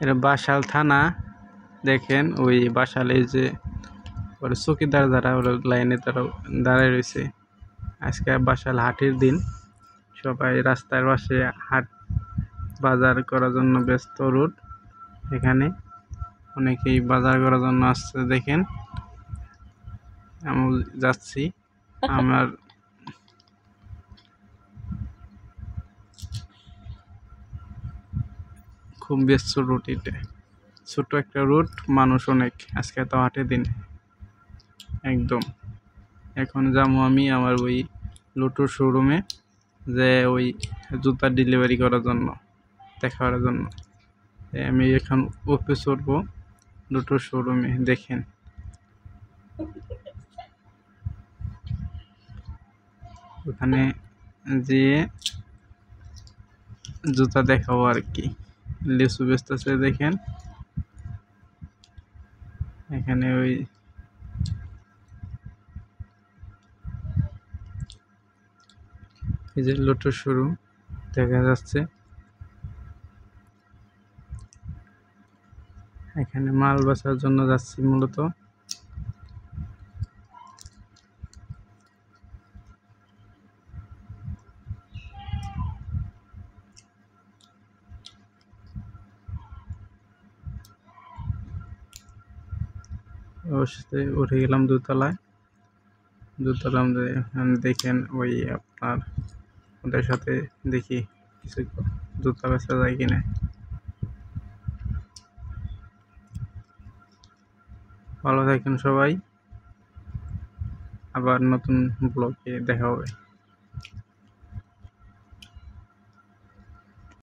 এটা বাসাল থানা। দেখেন ওই বাসালে যে ওর চৌকিদার যারা ওর লাইনে তারা দাঁড়ায় রয়েছে। আজকে বাসাল হাটের দিন, সবাই রাস্তার পাশে হাট বাজার করার জন্য ব্যস্ত। রোড এখানে অনেকেই বাজার করার জন্য আসছে। দেখেন আমি যাচ্ছি, আমার খুব ব্যস্ত রুট। এটা ছোট একটা রুট, মানুষ অনেক। আজকে তো হাটের দিন একদম। এখন যাবো আমি আমার ওই লুটুর শোরুমে, যে ওই জুতা ডেলিভারি করার জন্য, দেখার জন্য। আমি এখন ওপে চড়বো লুটুর শোরুমে। দেখেন ওখানে যেয়ে জুতা দেখাবো আর কি। লিচু বেচতেছে দেখেন এখানে। ওই এই যে লুটুর শোরুম দেখা যাচ্ছে। এখানে মাল বেচার জন্য যাচ্ছি মূলত। অবশ্যই উঠে গেলাম দোতলায়। দেখেন ওই আপনার ওদের সাথে দেখি কিছু জুতা বেচা যায় কিনা। ভালো থাকেন সবাই, আবার নতুন ব্লগে দেখা হবে।